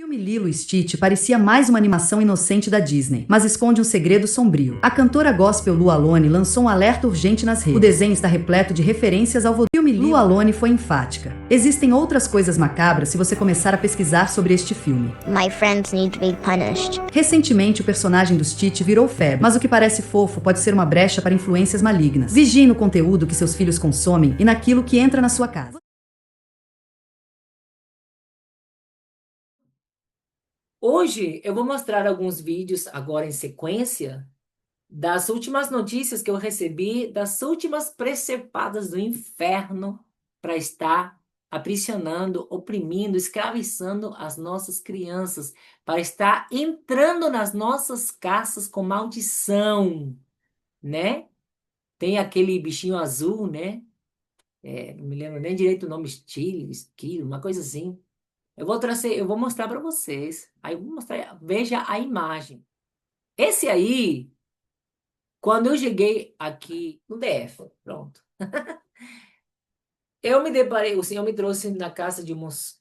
O filme Lilo e Stitch parecia mais uma animação inocente da Disney, mas esconde um segredo sombrio. A cantora gospel Lu Alone lançou um alerta urgente nas redes. O desenho está repleto de referências ao voodoo. O filme Lu Alone foi enfática. Existem outras coisas macabras se você começar a pesquisar sobre este filme. My friends need to be punished. Recentemente, o personagem do Stitch virou febre, mas o que parece fofo pode ser uma brecha para influências malignas. Vigie no conteúdo que seus filhos consomem e naquilo que entra na sua casa. Hoje eu vou mostrar alguns vídeos agora em sequência das últimas notícias que eu recebi, das últimas presepadas do inferno para estar aprisionando, oprimindo, escravizando as nossas crianças, para estar entrando nas nossas casas com maldição, né? Tem aquele bichinho azul, né? Não me lembro nem direito o nome, esquilo, uma coisa assim. Eu vou mostrar para vocês. Aí eu vou mostrar, veja a imagem. Esse aí, quando eu cheguei aqui no DF, pronto. Eu me deparei, o Senhor me trouxe na casa de uns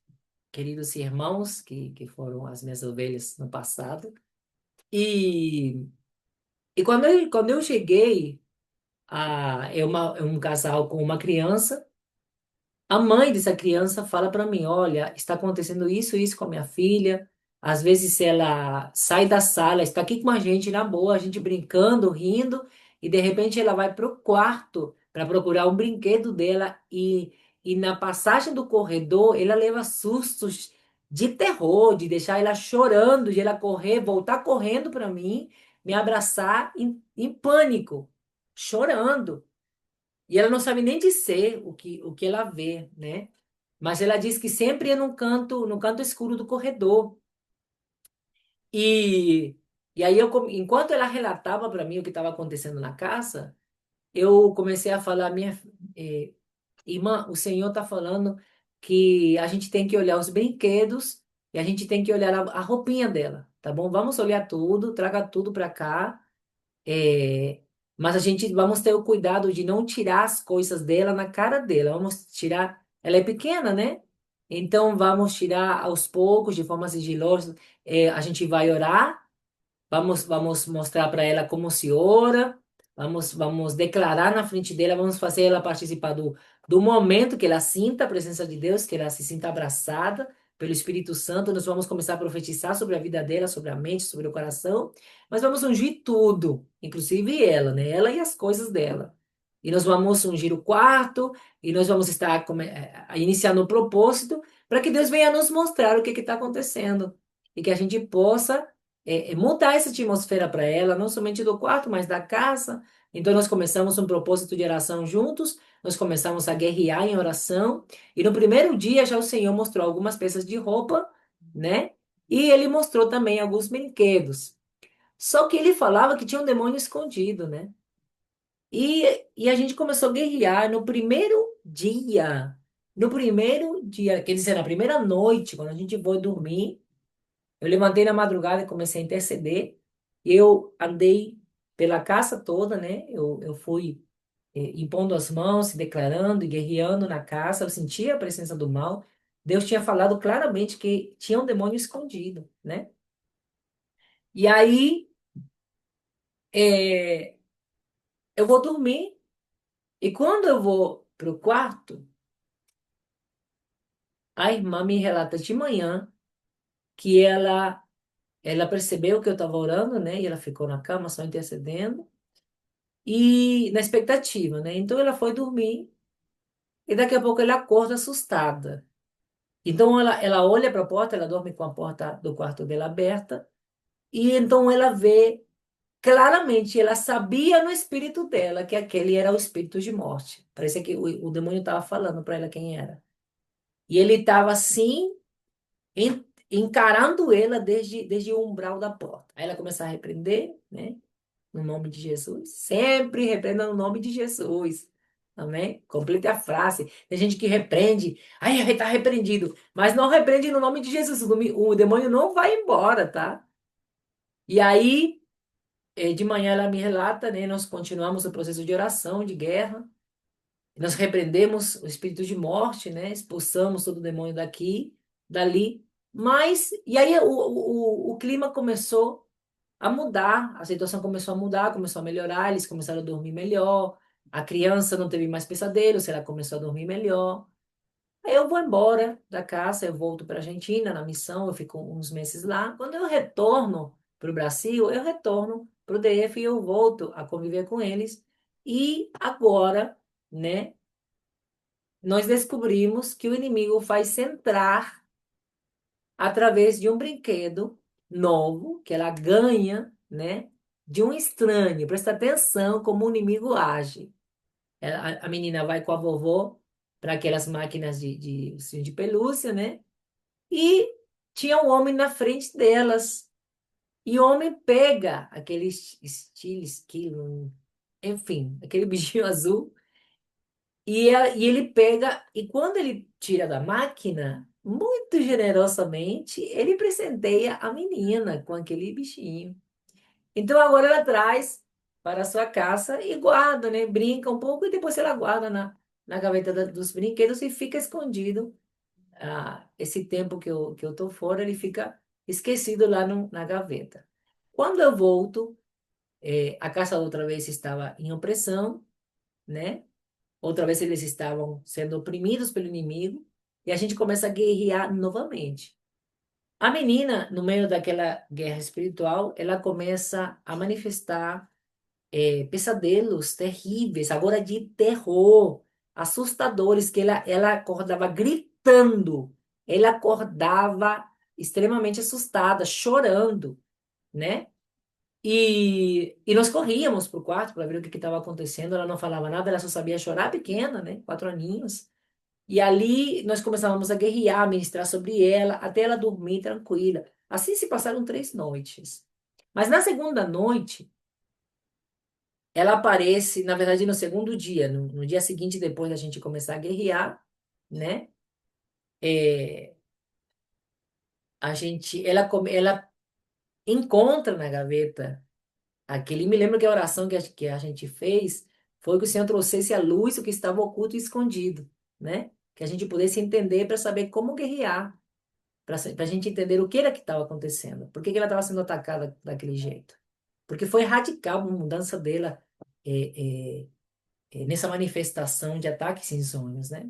queridos irmãos que foram as minhas ovelhas no passado. E, e quando eu cheguei, é um casal com uma criança. A mãe dessa criança fala para mim, olha, está acontecendo isso e isso com a minha filha. Às vezes ela sai da sala, está aqui com a gente na boa, a gente brincando, rindo, e de repente ela vai para o quarto para procurar um brinquedo dela e na passagem do corredor ela leva sustos de terror, de deixar ela chorando, de ela correr, voltar correndo para mim, me abraçar em pânico, chorando. E ela não sabe nem dizer o que ela vê, né? Mas ela diz que sempre é no canto escuro do corredor. E, e aí, enquanto ela relatava para mim o que estava acontecendo na casa, eu comecei a falar, irmã, o Senhor está falando que a gente tem que olhar os brinquedos e a gente tem que olhar a roupinha dela, tá bom? Vamos olhar tudo, traga tudo para cá. É, mas a gente vamos ter o cuidado de não tirar as coisas dela na cara dela. Vamos tirar. Ela é pequena, né? Então vamos tirar aos poucos, de forma sigilosa. A gente vai orar. Vamos mostrar para ela como se ora. Vamos declarar na frente dela. Vamos fazer ela participar do momento que ela sinta a presença de Deus, que ela se sinta abraçada pelo Espírito Santo. Nós vamos começar a profetizar sobre a vida dela, sobre a mente, sobre o coração. Mas vamos ungir tudo, inclusive ela, né? Ela e as coisas dela. E nós vamos ungir o quarto, e nós vamos estar iniciando o propósito para que Deus venha nos mostrar o que está acontecendo. E que a gente possa mudar essa atmosfera para ela, não somente do quarto, mas da casa. Então, nós começamos um propósito de oração juntos, nós começamos a guerrear em oração, e no primeiro dia já o Senhor mostrou algumas peças de roupa, né? E ele mostrou também alguns brinquedos. Só que ele falava que tinha um demônio escondido, né? E a gente começou a guerrear no primeiro dia, quer dizer, na primeira noite, quando a gente foi dormir, eu levantei na madrugada e comecei a interceder. Eu andei pela casa toda, né? Eu fui impondo as mãos, se declarando e guerreando na casa. Eu sentia a presença do mal. Deus tinha falado claramente que tinha um demônio escondido, né? E aí é, eu vou dormir. E quando eu vou para o quarto, a irmã me relata de manhã que ela percebeu que eu estava orando, né? E ela ficou na cama só intercedendo. E na expectativa, né? Então ela foi dormir e daqui a pouco ela acorda assustada. Então ela olha para a porta, ela dorme com a porta do quarto dela aberta e então ela vê claramente, ela sabia no espírito dela que aquele era o espírito de morte. Parece que o demônio estava falando para ela quem era. E ele estava assim, encarando ela desde o umbral da porta. Aí ela começa a repreender, né? No nome de Jesus. Sempre repreenda no nome de Jesus. Amém? Complete a frase. Tem gente que repreende. Ai, está repreendido. Mas não repreende no nome de Jesus. O demônio não vai embora, tá? E aí, de manhã ela me relata, né? Nós continuamos o processo de oração, de guerra. Nós repreendemos o espírito de morte, né? Expulsamos todo o demônio daqui, dali. Mas, e aí o clima começou a mudar, a situação começou a mudar, começou a melhorar, eles começaram a dormir melhor, a criança não teve mais pesadelos, ela começou a dormir melhor. Aí eu vou embora da casa, eu volto para a Argentina na missão, eu fico uns meses lá. Quando eu retorno para o Brasil, eu retorno para o DF e eu volto a conviver com eles. E agora, né, nós descobrimos que o inimigo faz entrar através de um brinquedo novo que ela ganha, né, de um estranho. Presta atenção como o inimigo age. A menina vai com a vovó para aquelas máquinas de ursinho de pelúcia, né? E tinha um homem na frente delas. E o homem pega aquele esquilo, enfim, aquele bichinho azul. E ele pega, e quando ele tira da máquina, muito generosamente, ele presenteia a menina com aquele bichinho. Então agora ela traz para a sua casa e guarda, né? Brinca um pouco e depois ela guarda na gaveta dos brinquedos e fica escondido. Esse tempo que eu tô fora, ele fica esquecido lá na gaveta. Quando eu volto, a casa outra vez estava em opressão, né? Outra vez eles estavam sendo oprimidos pelo inimigo e a gente começa a guerrear novamente. A menina, no meio daquela guerra espiritual, ela começa a manifestar pesadelos terríveis, agora de terror, assustadores, que ela acordava gritando, ela acordava extremamente assustada, chorando, né? E nós corríamos pro quarto para ver o que estava acontecendo. Ela não falava nada, ela só sabia chorar pequena, né? 4 aninhos. E ali nós começávamos a guerrear, a ministrar sobre ela, até ela dormir tranquila. Assim se passaram 3 noites. Mas na segunda noite, ela aparece, na verdade, no segundo dia, no dia seguinte, depois da gente começar a guerrear, né? É, ela encontra na gaveta aquele. Me lembro que a oração que a gente fez foi que o Senhor trouxesse à luz o que estava oculto e escondido, né? Que a gente pudesse entender para saber como guerrear, para a gente entender o que era que estava acontecendo, por que que ela estava sendo atacada daquele jeito. Porque foi radical a mudança dela nessa manifestação de ataques em sonhos, né?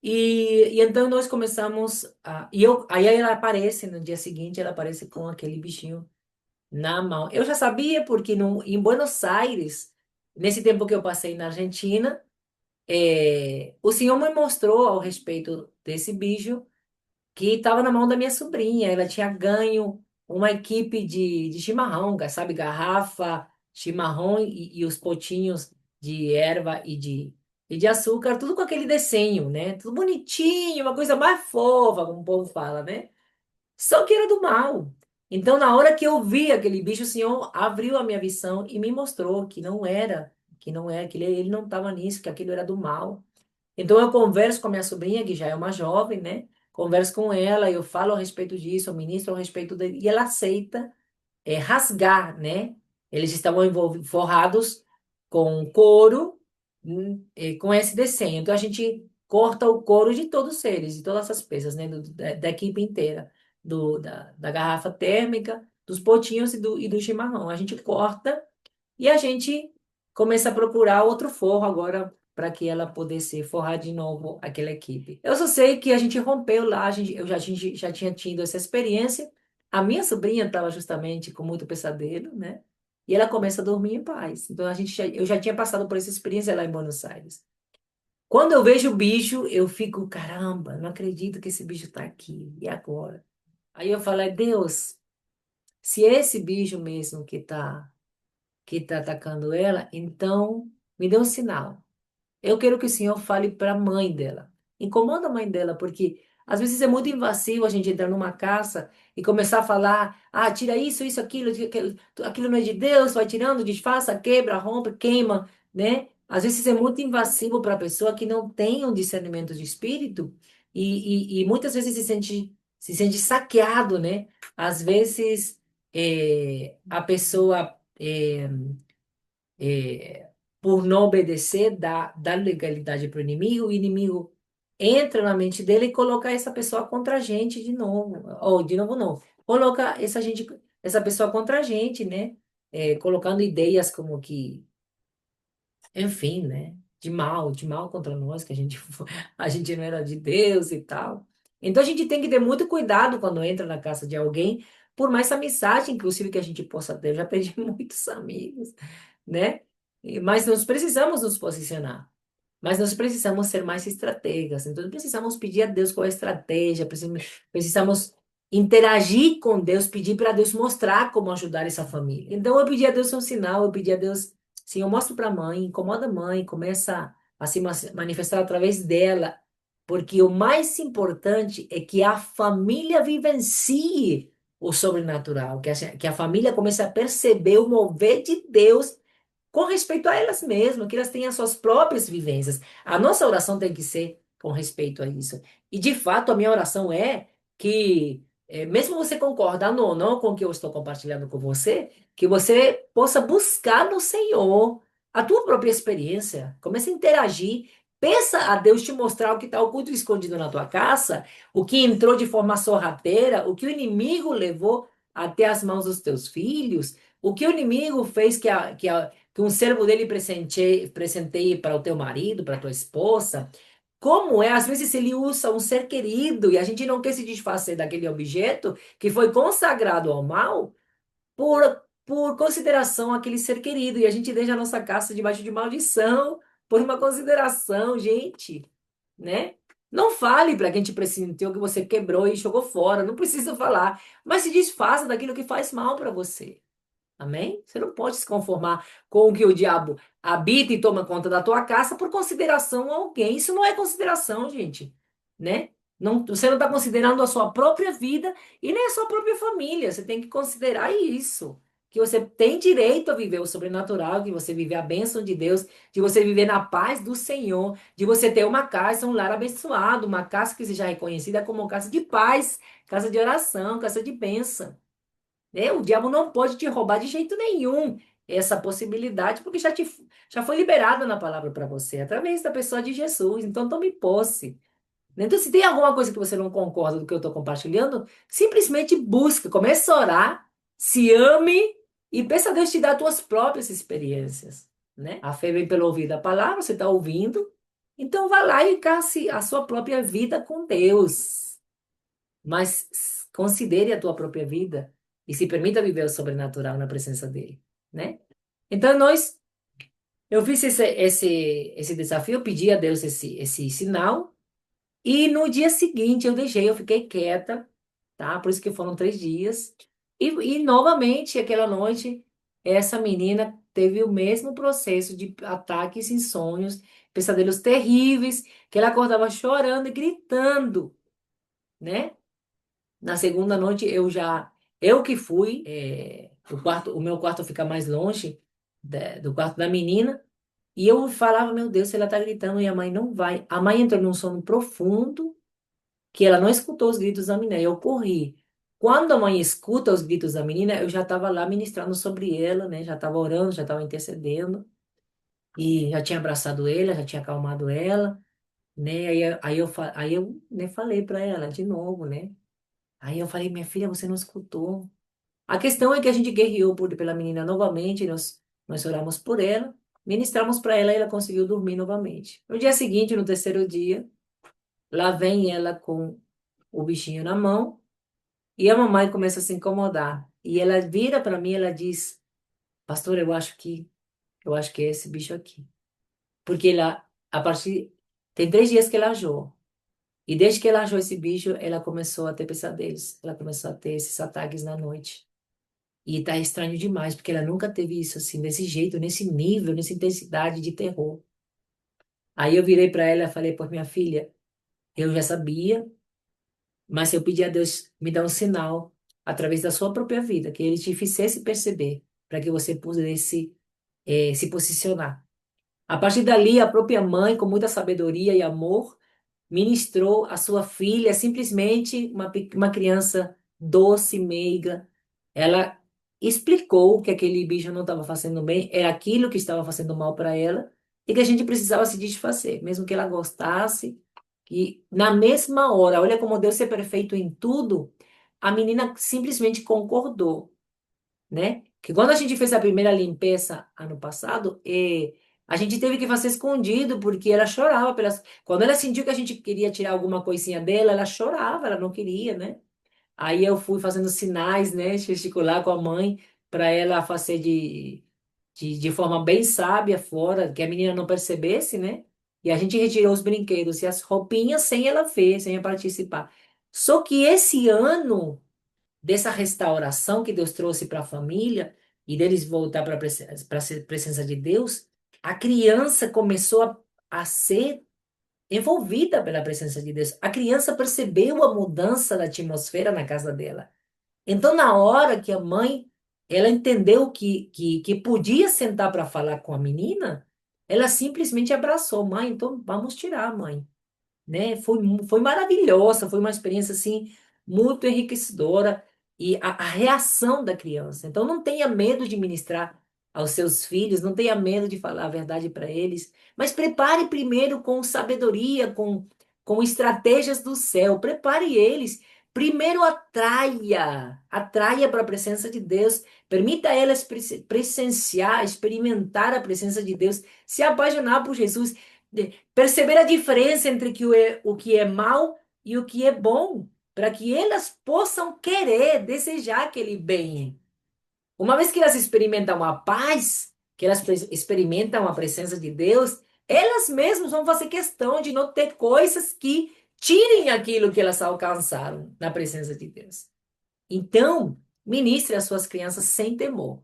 E então nós começamos aí ela aparece no dia seguinte, ela aparece com aquele bichinho na mão. Eu já sabia porque em Buenos Aires, nesse tempo que eu passei na Argentina, o senhor me mostrou ao respeito desse bicho que estava na mão da minha sobrinha. Ela tinha ganho uma equipe de chimarrão, sabe? Garrafa, chimarrão e os potinhos de erva e de açúcar, tudo com aquele desenho, né? Tudo bonitinho, uma coisa mais fofa, como o povo fala, né? Só que era do mal. Então, na hora que eu vi aquele bicho, o Senhor abriu a minha visão e me mostrou que não era, que ele não estava nisso, que aquilo era do mal. Então eu converso com a minha sobrinha, que já é uma jovem, né? Converso com ela, eu falo a respeito disso, eu ministro a respeito dele, e ela aceita rasgar, né? Eles estavam forrados com couro, com esse desenho. Então a gente corta o couro de todos eles, de todas as peças, né? Da equipe inteira, da garrafa térmica, dos potinhos e do chimarrão. A gente corta e a gente começa a procurar outro forro agora para que ela pudesse forrar de novo aquela equipe. Eu só sei que a gente rompeu lá, a gente já tinha tido essa experiência. A minha sobrinha estava justamente com muito pesadelo, né? E ela começa a dormir em paz. Então eu já tinha passado por essa experiência lá em Buenos Aires. Quando eu vejo o bicho, eu fico, caramba, não acredito que esse bicho está aqui. E agora? Aí eu falo, Deus, se é esse bicho mesmo que tá atacando ela, então me dê um sinal. Eu quero que o senhor fale para a mãe dela. Incomoda a mãe dela, porque às vezes é muito invasivo a gente entrar numa casa e começar a falar: tira isso, aquilo não é de Deus, vai tirando, desfaça, quebra, rompe, queima, né? Às vezes é muito invasivo para a pessoa que não tem um discernimento de espírito e muitas vezes se sente saqueado, né? Às vezes a pessoa. Por não obedecer, dá legalidade para o inimigo entra na mente dele e coloca essa pessoa contra a gente de novo. Ou de novo não. Coloca essa pessoa contra a gente, né? Colocando ideias como que, enfim, né? De mal contra nós, que a gente, a gente não era de Deus e tal. Então a gente tem que ter muito cuidado quando entra na casa de alguém, por mais amizade, inclusive, que a gente possa ter. Eu já perdi muitos amigos, né? Mas nós precisamos nos posicionar. Mas nós precisamos ser mais estrategas. Então, precisamos pedir a Deus qual é a estratégia, precisamos interagir com Deus, pedir para Deus mostrar como ajudar essa família. Então, eu pedi a Deus um sinal, eu pedi a Deus, sim, eu mostro para a mãe, incomoda a mãe, começa a se manifestar através dela, porque o mais importante é que a família vivencie o sobrenatural, que a família comece a perceber o mover de Deus com respeito a elas mesmas, que elas tenham suas próprias vivências. A nossa oração tem que ser com respeito a isso. E, de fato, a minha oração é que, mesmo você concordando ou não com o que eu estou compartilhando com você, que você possa buscar no Senhor a tua própria experiência. Comece a interagir. Peça a Deus te mostrar o que está oculto e escondido na tua casa, o que entrou de forma sorrateira, o que o inimigo levou até as mãos dos teus filhos, o que o inimigo fez que um servo dele presenteie para o teu marido, para a tua esposa. Como é? Às vezes ele usa um ser querido e a gente não quer se desfazer daquele objeto que foi consagrado ao mal por consideração àquele ser querido. E a gente deixa a nossa casa debaixo de maldição por uma consideração, gente, né? Não fale para quem te presenteou que você quebrou e jogou fora. Não precisa falar. Mas se desfaça daquilo que faz mal para você. Amém? Você não pode se conformar com o que o diabo habita e toma conta da tua casa por consideração a alguém. Isso não é consideração, gente, né? Não, você não está considerando a sua própria vida e nem a sua própria família. Você tem que considerar isso. Que você tem direito a viver o sobrenatural, de você viver a bênção de Deus, de você viver na paz do Senhor, de você ter uma casa, um lar abençoado, uma casa que seja reconhecida como casa de paz, casa de oração, casa de bênção, né? O diabo não pode te roubar de jeito nenhum essa possibilidade, porque já foi liberada na palavra para você, através da pessoa de Jesus. Então, tome posse. Então, se tem alguma coisa que você não concorda do que eu estou compartilhando, simplesmente busca, comece a orar, se ame e peça a Deus te dar as tuas próprias experiências, né? A fé vem pelo ouvir da palavra, você está ouvindo. Então, vá lá e casse a sua própria vida com Deus. Mas considere a tua própria vida e se permita viver o sobrenatural na presença dele, né? Então, eu fiz esse desafio, pedi a Deus esse sinal, e no dia seguinte eu fiquei quieta, tá? Por isso que foram 3 dias. E novamente, aquela noite, essa menina teve o mesmo processo de ataques em sonhos, pesadelos terríveis, que ela acordava chorando e gritando, né? Na segunda noite eu que fui, o meu quarto fica mais longe do quarto da menina, e eu falava, meu Deus, se ela tá gritando e a mãe não vai. A mãe entrou num sono profundo, que ela não escutou os gritos da menina, eu corri. Quando a mãe escuta os gritos da menina, eu já estava lá ministrando sobre ela, né? Já estava orando, já estava intercedendo, e já tinha abraçado ela, já tinha acalmado ela, né? Aí eu, né, falei para ela de novo, né? Aí eu falei, minha filha, você não escutou. A questão é que a gente guerreou pela menina novamente, nós oramos por ela, ministramos para ela e ela conseguiu dormir novamente. No dia seguinte, no terceiro dia, lá vem ela com o bichinho na mão e a mamãe começa a se incomodar. E ela vira para mim e ela diz, pastor, eu acho que é esse bicho aqui. Porque tem 3 dias que ela ajou. E desde que ela achou esse bicho, ela começou a ter pesadelos. Ela começou a ter esses ataques na noite. E tá estranho demais, porque ela nunca teve isso assim, desse jeito, nesse nível, nessa intensidade de terror. Aí eu virei para ela e falei, pô, minha filha, eu já sabia, mas eu pedi a Deus me dar um sinal através da sua própria vida, que ele te fizesse perceber, para que você pudesse se posicionar. A partir dali, a própria mãe, com muita sabedoria e amor, ministrou a sua filha, simplesmente uma criança doce, meiga. Ela explicou que aquele bicho não estava fazendo bem, era aquilo que estava fazendo mal para ela e que a gente precisava se desfazer, mesmo que ela gostasse, E na mesma hora, olha como Deus é perfeito em tudo, a menina simplesmente concordou, né? Que quando a gente fez a primeira limpeza ano passado, a gente teve que fazer escondido, porque ela chorava pelas. Quando ela sentiu que a gente queria tirar alguma coisinha dela, ela chorava, ela não queria, né? Aí eu fui fazendo sinais, né? Gesticular com a mãe, para ela fazer de forma bem sábia fora, que a menina não percebesse, né? E a gente retirou os brinquedos e as roupinhas sem ela ver, sem ela participar. Só que esse ano dessa restauração que Deus trouxe para a família e deles voltar para a presença de Deus, a criança começou a ser envolvida pela presença de Deus. A criança percebeu a mudança da atmosfera na casa dela. Então, na hora que a mãe, ela entendeu que podia sentar para falar com a menina, ela simplesmente abraçou, mãe, então vamos tirar, mãe, né? Foi maravilhosa, foi uma experiência assim muito enriquecedora e a reação da criança. Então não tenha medo de ministrar aos seus filhos, não tenha medo de falar a verdade para eles, mas prepare primeiro com sabedoria, com estratégias do céu. Prepare eles. Primeiro atraia para a presença de Deus. Permita elas presenciar, experimentar a presença de Deus, se apaixonar por Jesus, perceber a diferença entre o que é mal e o que é bom, para que elas possam querer, desejar aquele bem. Uma vez que elas experimentam a paz, que elas experimentam a presença de Deus, elas mesmas vão fazer questão de não ter coisas que tirem aquilo que elas alcançaram na presença de Deus. Então, ministre às suas crianças sem temor.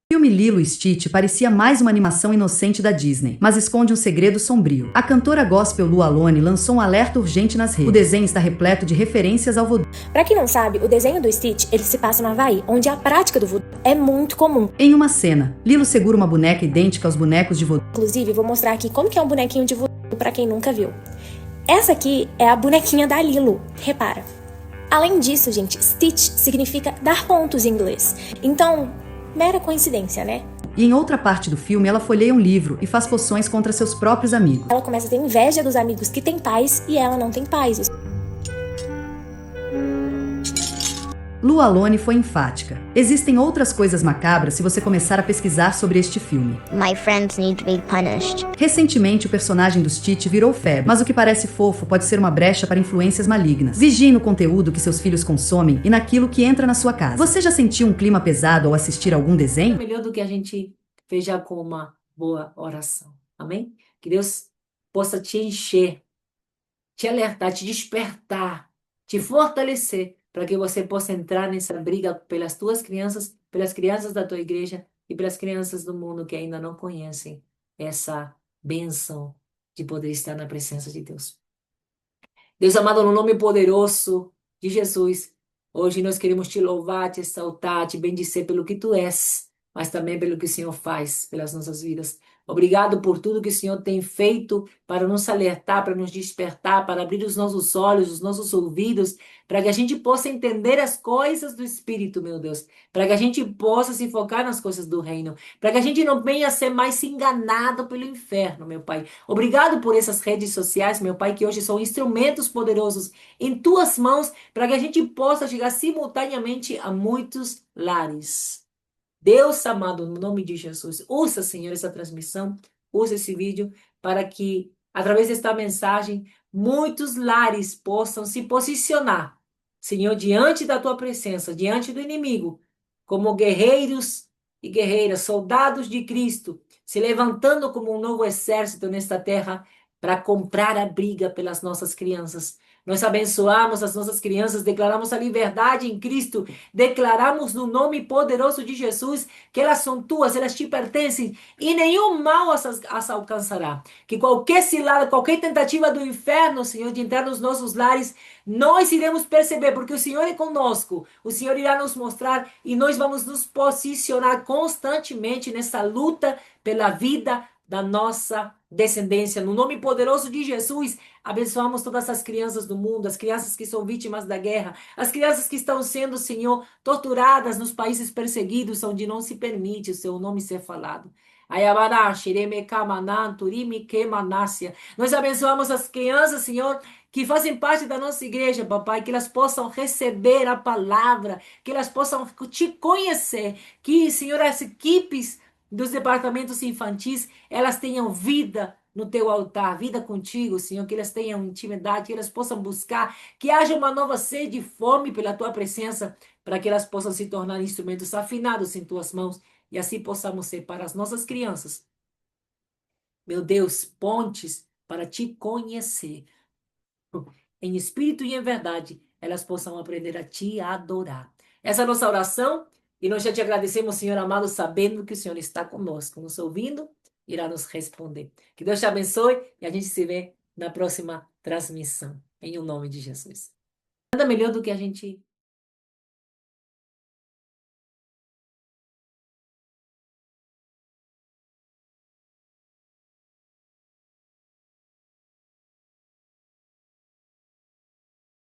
O filme Lilo e Stitch parecia mais uma animação inocente da Disney, mas esconde um segredo sombrio. A cantora gospel Lu Alone lançou um alerta urgente nas redes. O desenho está repleto de referências ao voodoo. Pra quem não sabe, o desenho do Stitch, ele se passa no Havaí, onde a prática do voodoo é muito comum. Em uma cena, Lilo segura uma boneca idêntica aos bonecos de voodoo. Inclusive, vou mostrar aqui como que é um bonequinho de voodoo pra quem nunca viu. Essa aqui é a bonequinha da Lilo, repara. Além disso, gente, Stitch significa dar pontos em inglês. Então, mera coincidência, né? E em outra parte do filme, ela folheia um livro e faz poções contra seus próprios amigos. Ela começa a ter inveja dos amigos que têm pais e ela não tem pais. Lu Alone foi enfática. Existem outras coisas macabras se você começar a pesquisar sobre este filme. My friends need to be punished. Recentemente, o personagem do Stitch virou febre, mas o que parece fofo pode ser uma brecha para influências malignas. Vigie no conteúdo que seus filhos consomem e naquilo que entra na sua casa. Você já sentiu um clima pesado ao assistir algum desenho? Melhor do que a gente veja com uma boa oração. Amém? Que Deus possa te encher, te alertar, te despertar, te fortalecer, para que você possa entrar nessa briga pelas tuas crianças, pelas crianças da tua igreja e pelas crianças do mundo que ainda não conhecem essa bênção de poder estar na presença de Deus. Deus amado, no nome poderoso de Jesus, hoje nós queremos te louvar, te exaltar, te bendizer pelo que tu és, mas também pelo que o Senhor faz pelas nossas vidas. Obrigado por tudo que o Senhor tem feito para nos alertar, para nos despertar, para abrir os nossos olhos, os nossos ouvidos, para que a gente possa entender as coisas do Espírito, meu Deus, para que a gente possa se focar nas coisas do reino, para que a gente não venha a ser mais enganado pelo inferno, meu Pai. Obrigado por essas redes sociais, meu Pai, que hoje são instrumentos poderosos em tuas mãos, para que a gente possa chegar simultaneamente a muitos lares. Deus amado, no nome de Jesus, usa, Senhor, essa transmissão, usa esse vídeo para que, através desta mensagem, muitos lares possam se posicionar, Senhor, diante da tua presença, diante do inimigo, como guerreiros e guerreiras, soldados de Cristo, se levantando como um novo exército nesta terra para comprar a briga pelas nossas crianças. Nós abençoamos as nossas crianças, declaramos a liberdade em Cristo, declaramos no nome poderoso de Jesus que elas são tuas, elas te pertencem e nenhum mal as alcançará. Que qualquer cilada, qualquer tentativa do inferno, Senhor, de entrar nos nossos lares, nós iremos perceber, porque o Senhor é conosco, o Senhor irá nos mostrar e nós vamos nos posicionar constantemente nessa luta pela vida da nossa descendência. No nome poderoso de Jesus, abençoamos todas as crianças do mundo, as crianças que são vítimas da guerra, as crianças que estão sendo, Senhor, torturadas nos países perseguidos, onde não se permite o seu nome ser falado. Ayabará, xereme, camanã, turime, quemanácia. Nós abençoamos as crianças, Senhor, que fazem parte da nossa igreja, papai, que elas possam receber a palavra, que elas possam te conhecer, que, Senhor, as equipes dos departamentos infantis, elas tenham vida no teu altar, vida contigo, Senhor, que elas tenham intimidade, que elas possam buscar, que haja uma nova sede e fome pela tua presença, para que elas possam se tornar instrumentos afinados em tuas mãos, e assim possamos ser para as nossas crianças, meu Deus, pontes para te conhecer, em espírito e em verdade, elas possam aprender a te adorar. Essa é a nossa oração, e nós já te agradecemos, Senhor amado, sabendo que o Senhor está conosco, nos ouvindo, irá nos responder. Que Deus te abençoe e a gente se vê na próxima transmissão, em o nome de Jesus. Nada melhor do que a gente